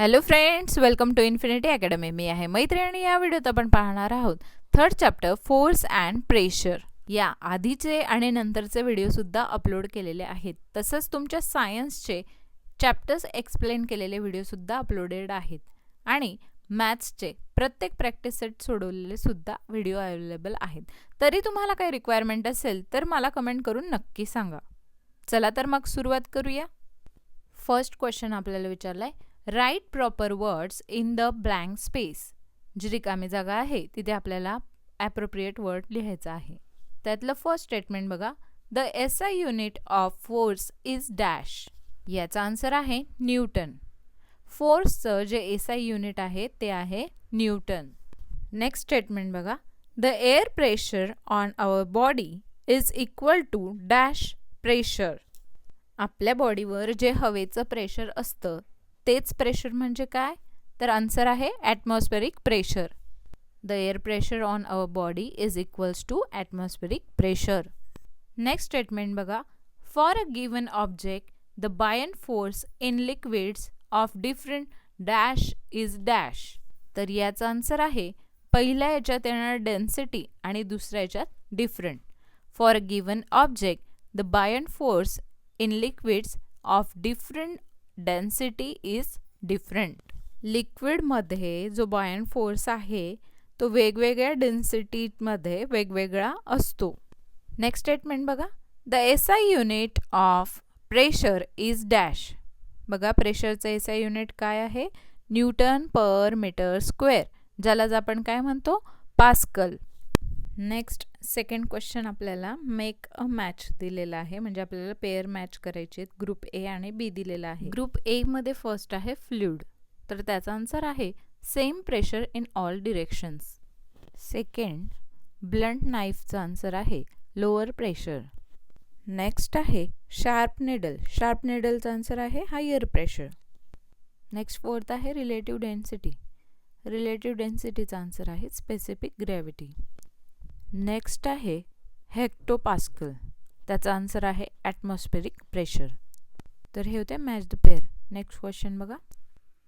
Hello friends, welcome to Infinity Academy. मी आहे मैत्री आणि या व्हिडिओत आपण पाहणार आहोत third chapter force and pressure. या आधीचे आणि नंतरचे व्हिडिओसुद्धा अपलोड केलेले आहेत. तसंच तुमच्या सायन्सचे चॅप्टर्स एक्सप्लेन केलेले व्हिडिओसुद्धा अपलोडेड आहेत आणि मॅथ्सचे प्रत्येक प्रॅक्टिस सेट सोडवलेले सुद्धा व्हिडिओ अवेलेबल आहेत. तरी तुम्हाला काही रिक्वायरमेंट असेल तर मला कमेंट करून नक्की सांगा. चला तर मग सुरुवात करूया. फर्स्ट क्वेश्चन आपल्याला विचारला आहे, write proper words in the blank space. जी रिकामी जागा आहे तिथे आपल्याला ॲप्रोप्रिएट वर्ड लिहायचा आहे. त्यातलं फर्स्ट स्टेटमेंट बघा, the SI unit of force is dash. याचा आन्सर आहे न्यूटन. फोर्सचं जे एसआय युनिट आहे ते आहे न्यूटन. नेक्स्ट स्टेटमेंट बघा, the air pressure on our body is equal to dash pressure. आपल्या बॉडीवर जे हवेचं प्रेशर असतं तेच प्रेशर म्हणजे काय, तर आन्सर आहे atmospheric pressure. The air pressure on our body is equals to atmospheric pressure. Next statement बघा, for a given object the buoyant force in liquids of different dash is dash. तर याचा answer आहे पहिल्या याच्यात येणार density आणि दुसऱ्या याच्यात different. For a given object the buoyant force in liquids of different density is different. लिक्विडमध्ये जो बायन फोर्स आहे तो वेगवेगळ्या डेन्सिटीमध्ये वेगवेगळा असतो. नेक्स्ट स्टेटमेंट बघा, the SI unit of pressure is dash. बघा प्रेशरचं एसआय युनिट काय आहे, न्यूटन पर मीटर स्क्वेअर, ज्यालाच आपण काय म्हणतो, पास्कल. नेक्स्ट सेकंड क्वेश्चन आपल्याला मेक अ मॅच दिलेला आहे, म्हणजे आपल्याला पेअर मॅच करायचे. ग्रुप ए आणि बी दिलेला आहे. ग्रुप ए मध्ये फर्स्ट आहे फ्लुइड, तर त्याचा आन्सर आहे same pressure in all directions. Second blunt नाईफचा आन्सर आहे लोअर प्रेशर. नेक्स्ट आहे शार्प निडल. शार्प निडलचा आन्सर आहे हायर प्रेशर. नेक्स्ट फोर्थ आहे रिलेटिव्ह डेन्सिटी. रिलेटिव्ह डेन्सिटीचा आन्सर आहे स्पेसिफिक ग्रॅव्हिटी. नेक्स्ट आहे हेक्टोपास्कल, त्याचा आन्सर आहे ॲटमॉस्फेरिक प्रेशर. तर हे होते match the pair. Next question बघा,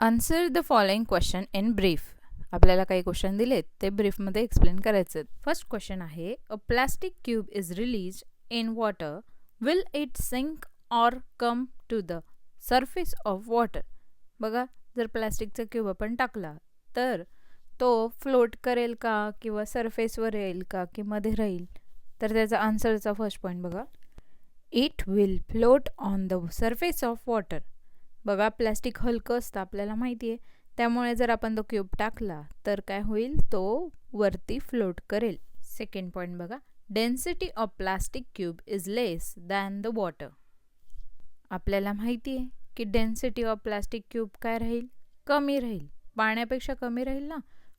answer the following question in brief. आपल्याला काही क्वेश्चन दिलेत ते ब्रीफमध्ये एक्सप्लेन करायचे. फर्स्ट क्वेश्चन आहे, a plastic cube is release in water, will it sink or come to the surface of water. बघा जर प्लास्टिकचा क्यूब आपण टाकला तर तो फ्लोट करेल का किंवा सरफेसवर येईल का की मध्ये राहील, तर त्याचा आन्सरचा फर्स्ट पॉईंट बघा, it will float on the surface of water. बघा प्लॅस्टिक हलकं असतं आपल्याला माहिती आहे, त्यामुळे जर आपण तो क्यूब टाकला तर काय होईल, तो वरती फ्लोट करेल. सेकंड पॉईंट बघा, density of plastic cube is less than the water. आपल्याला माहिती आहे की डेन्सिटी ऑफ प्लास्टिक क्यूब काय राहील, कमी राहील, पाण्यापेक्षा कमी राहील ना,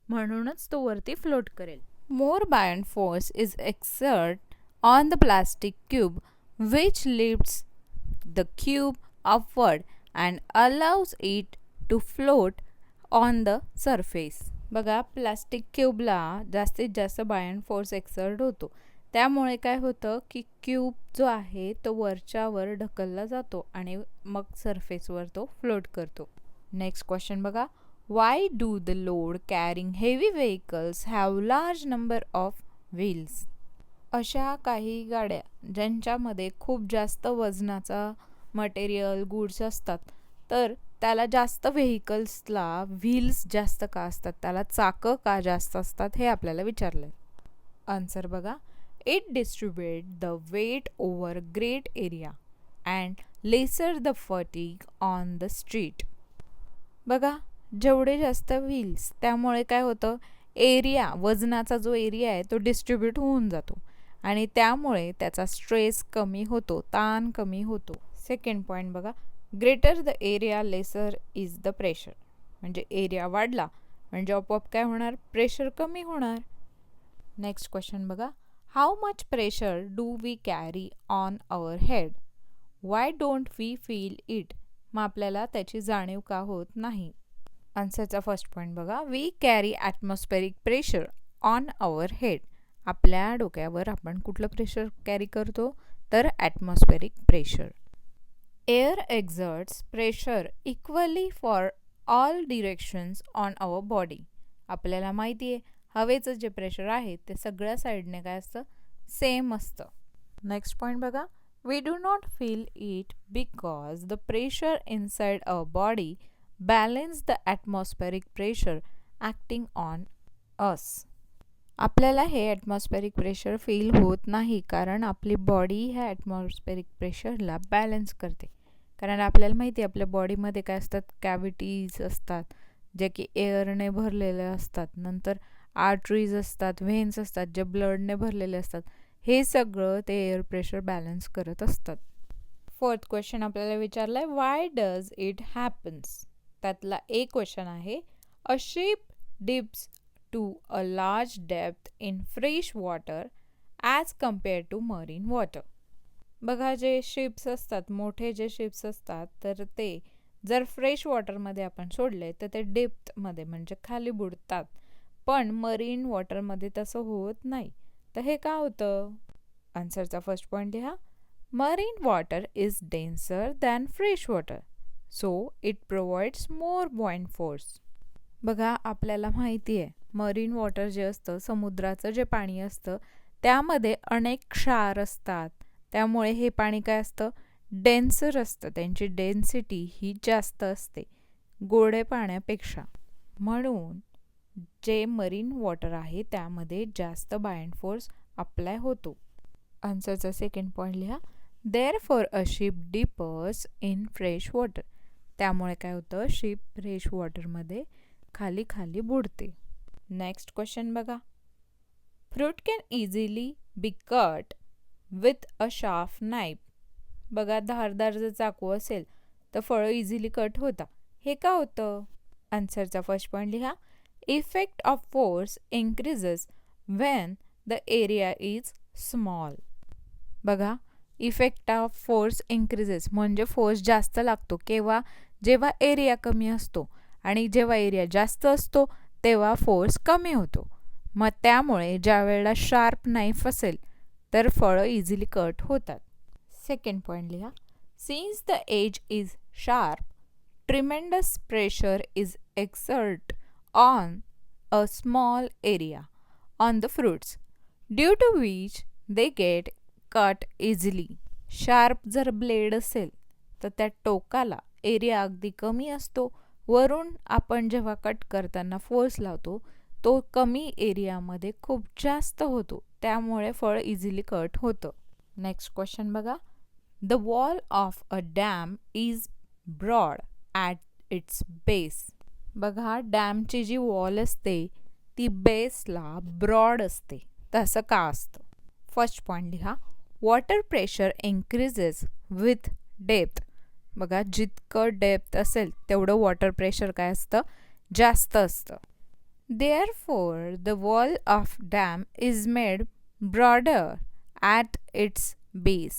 म्हणूनच तो वरती फ्लोट करेल. More buoyant force is exert on the plastic cube which lifts the cube upward and allows it to float on the surface. बघा प्लास्टिक क्यूबला जास्तीत जास्त बायन फोर्स एक्सर्ट होतो, त्यामुळे काय होतं की क्यूब जो आहे तो वरच्या वर ढकलला जातो आणि मग सरफेसवर तो फ्लोट करतो. नेक्स्ट क्वेश्चन बघा, why do the load carrying heavy vehicles have large number of wheels? अशा काही गाड्या ज्यांच्यामध्ये खूप जास्त वजनाचा मटेरियल गुड्स असतात, तर त्याला जास्त व्हेकल्सला व्हील्स जास्त का असतात, त्याला चाकं का जास्त असतात, हे आपल्याला विचारलं आहे. आन्सर बघा, it distribute the weight over great area and lesser the fatigue on the street. बघा जेवढे जास्त व्हील्स त्यामुळे काय होतं, एरिया, वजनाचा जो एरिया आहे तो डिस्ट्रीब्यूट होऊन जातो आणि त्यामुळे त्याचा स्ट्रेस कमी होतो, ताण कमी होतो. सेकंड पॉईंट बघा, greater the area lesser is the pressure. म्हणजे एरिया वाढला म्हणजे आपोआप काय होणार, प्रेशर कमी होणार. नेक्स्ट क्वेश्चन बघा, how much pressure do we carry on our head, why don't we feel it. मग आपल्याला त्याची जाणीव का होत नाही. आन्सरचा फर्स्ट पॉईंट बघा, we carry atmospheric pressure on our head. आपल्या डोक्यावर आपण कुठलं प्रेशर कॅरी करतो, तर atmospheric pressure. Air एक्झर्ट्स pressure equally for all directions on our body. आपल्याला माहिती आहे हवेचं जे प्रेशर आहे ते सगळ्या साईडने काय असतं, सेम असतं. नेक्स्ट पॉईंट बघा, we do not feel it because the pressure inside our body balance the atmospheric pressure acting on us. आपल्याला हे ॲटमॉस्फेरिक प्रेशर फील होत नाही कारण आपली बॉडी ह्या ॲटमॉस्फेरिक प्रेशरला बॅलन्स करते. कारण आपल्याला माहिती आहे आपल्या बॉडीमध्ये काय असतात, कॅव्हिटीज असतात जे की एअरने भरलेले असतात, नंतर आर्टरीज असतात, व्हेन्स असतात जे ब्लडने भरलेले असतात. हे सगळं ते एअर प्रेशर बॅलन्स करत असतात. फोर्थ क्वेश्चन आपल्याला विचारलं आहे, वाय डज इट हॅपन्स. त्यातला एक क्वेश्चन आहे, a ship dips to a large depth in fresh water as compare to marine water. बघा जे शिप्स असतात, मोठे जे शिप्स असतात, तर ते जर फ्रेश वॉटरमध्ये आपण सोडले तर ते डेप्थमध्ये म्हणजे खाली बुडतात, पण मरीन वॉटरमध्ये तसं होत नाही. तर हे का होतं? आन्सरचा फर्स्ट पॉईंट लिहा, marine water is denser than fresh water so it provides more बॉइंट force. बघा आपल्याला माहिती आहे मरीन वॉटर जे असतं, समुद्राचं जे पाणी असतं त्यामध्ये अनेक क्षार असतात, त्यामुळे हे पाणी काय असतं, डेन्सर असतं. त्यांची डेन्सिटी ही जास्त असते गोडे पाण्यापेक्षा, म्हणून जे मरीन वॉटर आहे त्यामध्ये जास्त बाइंड फोर्स अप्लाय होतो. आन्सरचा सेकंड पॉईंट लिहा, therefore a ship dippers in fresh water. त्यामुळे काय होतं, शिप फ्रेश वॉटरमध्ये खाली खाली बुडते. नेक्स्ट क्वेश्चन बघा, fruit can easily be cut with a sharp knife. बघा धारदार जर चाकू असेल तर फळं इझिली कट होता. हे का होतं? आन्सरचा फर्स्ट पॉईंट लिहा, effect of force increases when the area is small. बघा इफेक्ट ऑफ फोर्स इन्क्रीजेस म्हणजे फोर्स जास्त लागतो केव्हा, जेव्हा एरिया कमी असतो, आणि जेव्हा एरिया जास्त असतो तेव्हा फोर्स कमी होतो. मग त्यामुळे ज्या वेळेला शार्प नाईफ असेल तर फळं इझिली कट होतात. सेकंड पॉईंट लिहा, since the edge is sharp tremendous pressure is exert on a small area on the fruits due to which they get cut easily. Sharp जर ब्लेड असेल तर त्या टोकाला एरिया अगदी कमी असतो, वरून आपण जेव्हा कट करताना फोर्स लावतो तो कमी एरियामध्ये खूप जास्त होतो, त्यामुळे फळ इझिली कट होतं. नेक्स्ट क्वेश्चन बघा, the wall of a dam is broad at its base. बघा डॅमची जी वॉल असते ती बेसला ब्रॉड असते, तसं का असतं? फर्स्ट पॉईंट लिहा, water pressure increases with depth. बघा जितकं डेप्थ असेल तेवढं वॉटर प्रेशर काय असतं, जास्त असतं. Therefore, the wall of dam is made broader at its base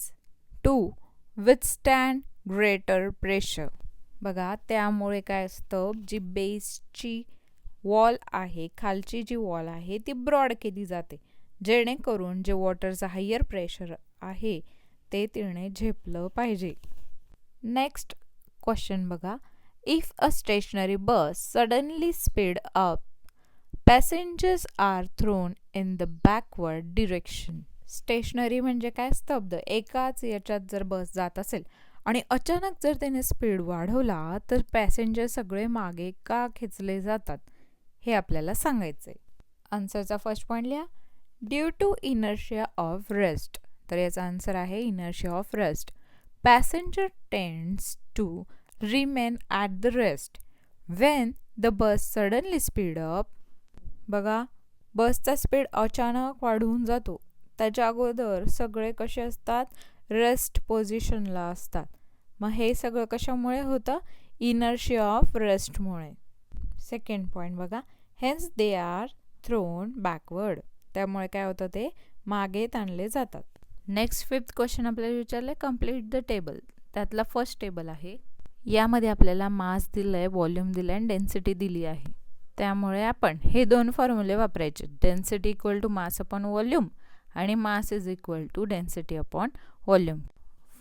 to withstand greater pressure. बघा त्यामुळे काय असतं, जी बेसची वॉल आहे, खालची जी वॉल आहे ती ब्रॉड केली जाते, जेणेकरून जे वॉटरचं हायर प्रेशर आहे ते तिने झेपलं पाहिजे. नेक्स्ट क्वेश्चन बघा, if a stationary bus suddenly speed up passengers are thrown in the backward direction. Stationary म्हणजे काय, स्तब्ध. एकाच याच्यात जर बस जात असेल आणि अचानक जर त्याने स्पीड वाढवला तर पॅसेंजर सगळे मागे का खेचले जातात हे आपल्याला सांगायचं आहे. आन्सरचा फर्स्ट पॉईंट लिहा, due to inertia of rest. तर याचा आन्सर आहे inertia of rest. Passenger tends to remain at the rest when the bus suddenly speed up. बघा बसचा स्पीड अचानक वाढून जातो, त्याच्या अगोदर सगळे कसे असतात, रेस्ट पोझिशनला असतात. मग हे सगळं कशामुळे होतं, इनर्शिया ऑफ रेस्टमुळे. सेकंड पॉईंट बघा, hence they are thrown backward. त्यामुळे काय होतं, ते मागे ताणले जातात. नेक्स्ट फिफ्थ क्वेश्चन आपल्याला विचारलं आहे, कम्प्लीट द टेबल. त्यातला फर्स्ट टेबल आहे, यामध्ये आपल्याला मास दिलं आहे, व्हॉल्यूम दिलं आहे आणि डेन्सिटी दिली आहे. त्यामुळे आपण हे दोन फॉर्म्युले वापरायचे, density equal to mass upon volume आणि mass is equal to density upon volume.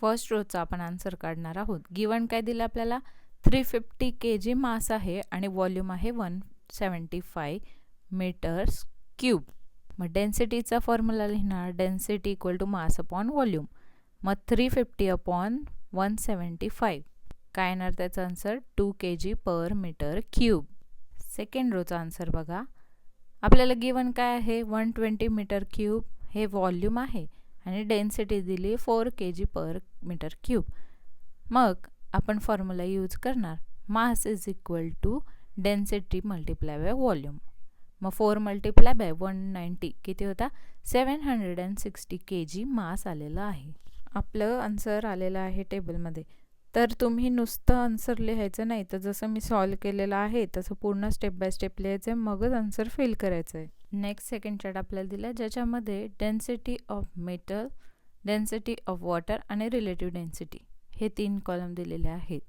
First रोचा आपण आन्सर काढणार आहोत. गिवन काय दिलं आपल्याला, 350 kg मास आहे आणि व्हॉल्यूम आहे 175 मीटर्स क्यूब. मग डेन्सिटीचा फॉर्म्युला लिहिणार, density equal to mass upon volume. मग 350 अपॉन 175 काय येणार त्याचा answer 2 kg per metre cube. Second रोचा आन्सर बघा. आपल्याला गिवन काय आहे 120 मीटर क्यूब हे व्हॉल्यूम आहे आणि डेन्सिटी दिली 4 kg पर मीटर क्यूब. मग आपण फॉर्म्युला यूज करणार, mass is equal to density multiply by volume. मग 4 मल्टिप्लाय बाय 190 किती होता 760 kg मास आलेला आहे. आपलं आन्सर आलेलं आहे टेबलमध्ये. तर तुम्ही नुसतं आन्सर लिहायचं नाही, तर जसं मी सॉल्व केलेलं आहे तसं पूर्ण स्टेप बाय स्टेप लिहायचं आहे, मगच आन्सर फिल करायचं आहे. नेक्स्ट सेकंड चार्ट आपल्याला दिला ज्याच्यामध्ये density of metal, density of water आणि रिलेटिव्ह डेन्सिटी हे 3 कॉलम दिलेले आहेत.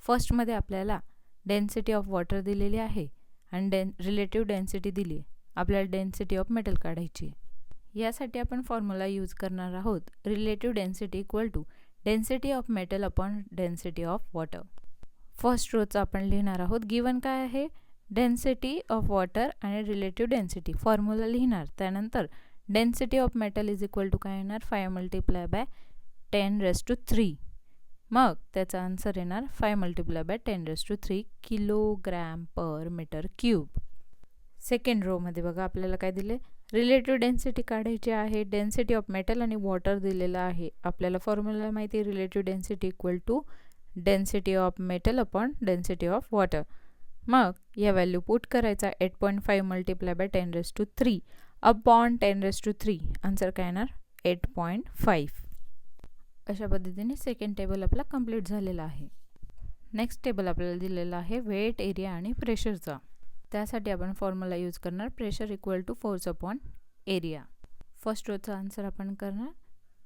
फर्स्टमध्ये आपल्याला डेन्सिटी ऑफ वॉटर दिलेली आहे आणि रिलेटिव्ह डेन्सिटी दिली आहे. आपल्याला डेन्सिटी ऑफ मेटल काढायची आहे. यासाठी आपण फॉर्म्युला यूज करणार आहोत, relative density equal to density of metal upon density of water. First रोचं आपण लिहिणार आहोत. गिवन काय आहे डेन्सिटी ऑफ वॉटर आणि रिलेटिव्ह डेन्सिटी. फॉर्म्युला लिहिणार, त्यानंतर density of metal is equal to काय येणार 5 मल्टिप्लाय बाय 10⁻³ मग त्याचा आन्सर येणार 5 multiply by 10⁻³ kilogram per metre cube. Second रोमध्ये बघा आपल्याला काय दिले, रिलेटिव्ह डेन्सिटी काढायची आहे. डेन्सिटी ऑफ मेटल आणि वॉटर दिलेला आहे. आपल्याला फॉर्म्युला माहिती आहे relative density equal to density of metal upon density of water. मग या व्हॅल्यू पुट करायचा 8.5 मल्टिप्लाय बाय 10⁻³ अपॉन 10⁻³ आन्सर काय येणार 8.5. अशा पद्धतीने सेकंड टेबल आपला कंप्लीट झालेला आहे. नेक्स्ट टेबल आपल्याला दिलेला आहे वेट, एरिया आणि प्रेशरचा. त्यासाठी आपण फॉर्म्युला यूज करणार pressure equal to force upon area. First रोचा आन्सर आपण करणार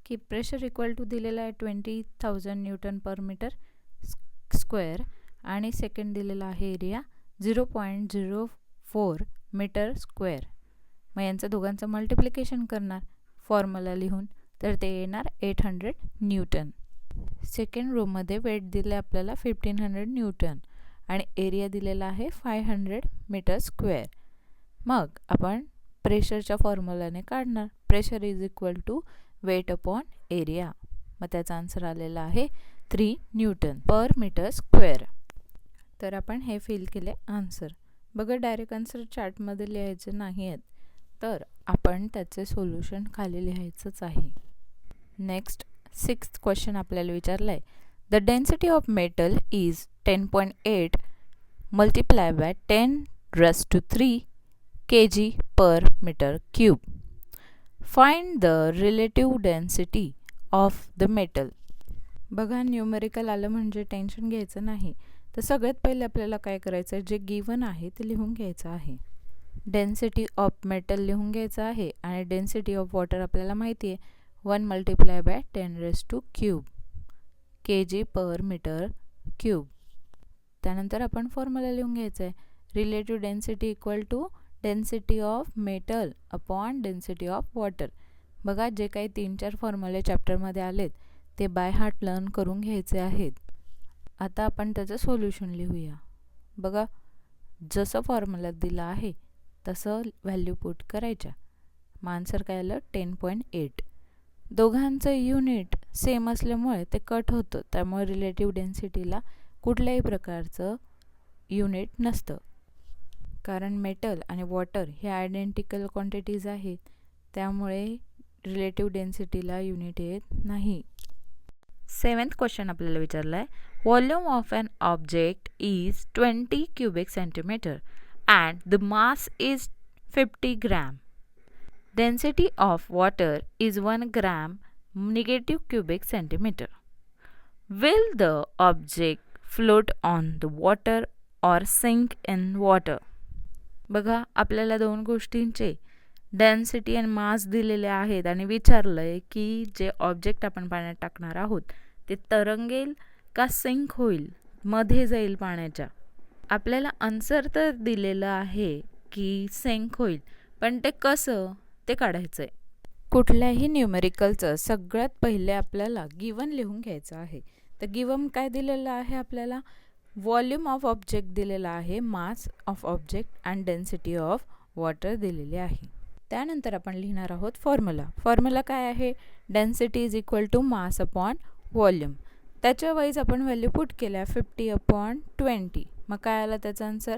की प्रेशर इक्वल टू दिलेला आहे 20,000 न्यूटन पर मीटर स्क्वेअर आणि सेकंड दिलेला आहे एरिया 0.04 मीटर स्क्वेअर. मग यांचं दोघांचं मल्टिप्लिकेशन करणार फॉर्म्युला लिहून, तर ते येणार 800 न्यूटन. सेकंड रोमध्ये वेट दिले आपल्याला 1500 न्यूटन आणि एरिया दिलेला आहे 500 मीटर स्क्वेअर. मग आपण प्रेशरच्या फॉर्म्युलाने काढणार, pressure is equal to weight upon area. मग त्याचा आन्सर आलेला आहे 3 न्यूटन पर मीटर स्क्वेअर. तर आपण हे फिल केले आन्सर. बघा डायरेक्ट आन्सर चार्टमध्ये लिहायचे नाही आहेत, तर आपण त्याचे सोल्युशन खाली लिहायचंच आहे. नेक्स्ट 6th क्वेश्चन आपल्याला विचारलं आहे, the density of metal is 10.8 multiply by 10⁻³ kg per metre cube. Find the relative density of the metal. बघा न्यूमेरिकल आलं म्हणजे टेन्शन घ्यायचं नाही. तर सगळ्यात पहिले आपल्याला काय करायचं आहे, जे गिवन आहे ते लिहून घ्यायचं आहे. डेन्सिटी ऑफ मेटल लिहून घ्यायचं आहे आणि डेन्सिटी ऑफ वॉटर आपल्याला माहिती आहे 1 multiply by 10⁻³ kg per metre cube. त्यानंतर आपण फॉर्म्युला लिहून घ्यायचं आहे relative density equal to density of metal upon density of water. बघा जे काही 3-4 फॉर्म्युले चॅप्टरमध्ये आलेत ते बाय हार्ट लर्न करून घ्यायचे आहेत. आता आपण त्याचं सोल्युशन लिहूया. बघा जसं फॉर्म्युला दिला आहे तसं व्हॅल्यू पुट करायच्या. मग आन्सर काय आलं 10.8. दोघांचं युनिट सेम असल्यामुळे ते कट होतं, त्यामुळे रिलेटिव्ह डेन्सिटीला कुठल्याही प्रकारचं युनिट नसतं, कारण मेटल आणि वॉटर हे आयडेंटिकल क्वांटिटीज आहेत, त्यामुळे रिलेटिव्ह डेन्सिटीला युनिट येत नाही. 7th क्वेश्चन आपल्याला विचारलं आहे, volume of an object is 20 cubic centimeter and the mass is 50 gram. Density of water is 1 gram negative cubic centimeter. Will the object float on the water or sink in water? बघा आपल्याला दोन गोष्टींचे density आणि मास दिलेले आहेत आणि विचारलं आहे की जे ऑब्जेक्ट आपण पाण्यात टाकणार आहोत ते तरंगेल का सिंक होईल, मध्ये जाईल पाण्याच्या. आपल्याला आन्सर तर दिलेलं आहे की सिंक होईल, पण ते कसं ते काढायचं आहे. कुठल्याही न्यूमेरिकलचं सगळ्यात पहिले आपल्याला गिवन लिहून घ्यायचं आहे. तर गिवन काय दिलेलं आहे आपल्याला व्हॉल्यूम ऑफ ऑब्जेक्ट दिलेला आहे, mass of object and density of water दिलेली आहे. त्यानंतर आपण लिहिणार आहोत फॉर्म्युला काय आहे, density is equal to mass upon volume. त्याच्या वाईज आपण व्हॅल्यू पुट केल्या 50/20. मग काय आलं त्याचा answer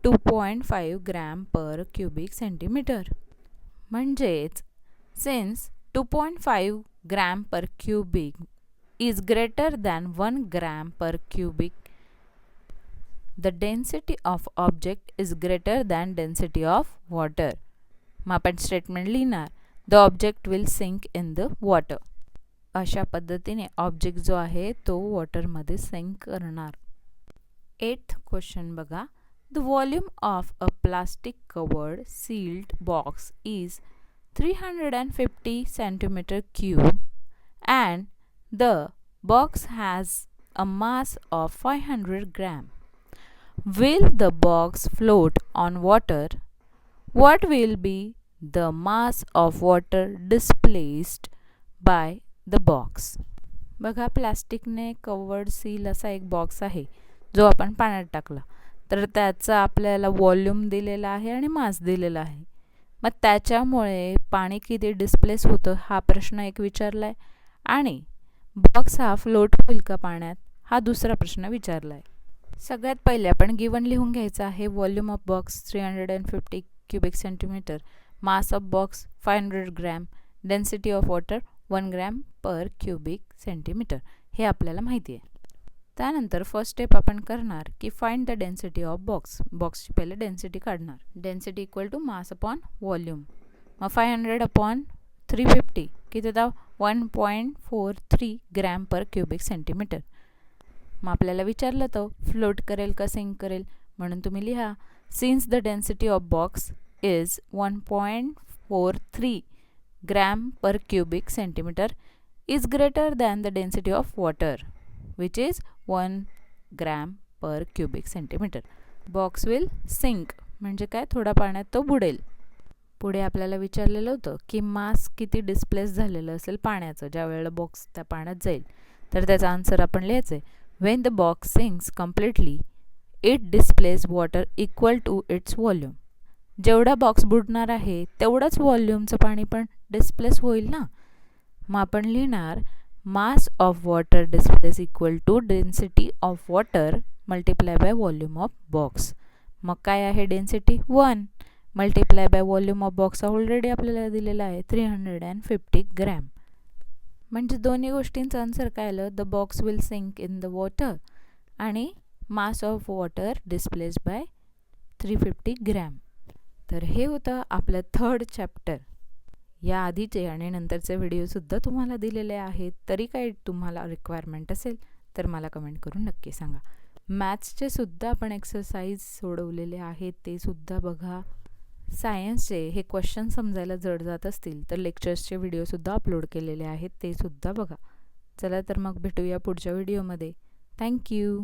2.5 gram per cubic centimetre. म्हणजेच since 2.5 gram per cubic is greater than 1 gram per cubic, the density of object is greater than density of water. मग आपण स्टेटमेंट लिहिणार, the object will sink in the water. अशा पद्धतीने object जो आहे तो वॉटरमध्ये sink करणार. 8th क्वेश्चन बघा. The volume of a plastic covered sealed box is 350 centimeter cube and the box has a mass of 500 gram. Will the box float on water? What will be the mass of water displaced by the box? बघा, प्लास्टिकने covered seal असा एक box आहे जो आपण पाण्यात टाकला तर त्याचा आपल्याला व्हॉल्यूम दिलेला आहे आणि मास दिलेला आहे. मग त्याच्यामुळे पाणी किती डिस्प्लेस होतं हा प्रश्न एक विचारला आहे आणि बॉक्स हा फ्लोट होईल का पाण्यात हा दुसरा प्रश्न विचारला आहे. सगळ्यात पहिले आपण गिवन लिहून घ्यायचं आहे. Volume of box 350 cubic centimetre, mass of box 500 gram, density of water 1 gram per cubic centimetre हे आपल्याला माहिती आहे. त्यानंतर फर्स्ट स्टेप आपण करणार की find the density of box. बॉक्सची पहिले डेन्सिटी काढणार. Density equal to mass upon volume. मग 500/350 किती होता 1.43 ग्रॅम पर क्युबिक सेंटीमीटर. मग आपल्याला विचारलं तर फ्लोट करेल का सिंक करेल, म्हणून तुम्ही लिहा since the density of box is 1.43 gram per cubic centimetre is greater than the density of water which is 1 gram per cubic centimetre. Box will sink म्हणजे काय, थोडा पाण्यात तो बुडेल. पुढे आपल्याला विचारलेलं होतं की मास किती डिस्प्लेस झालेलं असेल पाण्याचं ज्या वेळेला बॉक्स त्या पाण्यात जाईल. तर त्याचा आन्सर आपण लिहायचं आहे when the box sinks completely it displace water equal to its volume. जेवढा बॉक्स बुडणार आहे तेवढंच व्हॉल्यूमचं पाणी पण डिस्प्लेस होईल ना. मग आपण लिहिणार mass of water displace equal to density of water multiply by volume of box. मग काय आहे density 1 multiply by volume of box already आपल्याला दिलेला आहे 350 ग्रॅम. म्हणजे दोन्ही गोष्टींचं आन्सर काय आलं, the box will sink in the water आणि mass of water displace by 350 gram. तर हे होतं आपलं 3rd चॅप्टर. या आधीचे आणि नंतरचे व्हिडिओसुद्धा तुम्हाला दिलेले आहेत. तरी काही तुम्हाला रिक्वायरमेंट असेल तर मला कमेंट करून नक्की सांगा. मॅथ्सचे सुद्धा आपण एक्सरसाइज सोडवलेले आहेत ते सुद्धा बघा. सायन्सचे हे क्वेश्चन समजायला जड जात असतील तर लेक्चर्सचे व्हिडिओसुद्धा अपलोड केलेले आहेत ते सुद्धा बघा. चला तर मग भेटूया पुढच्या व्हिडिओमध्ये. थँक्यू.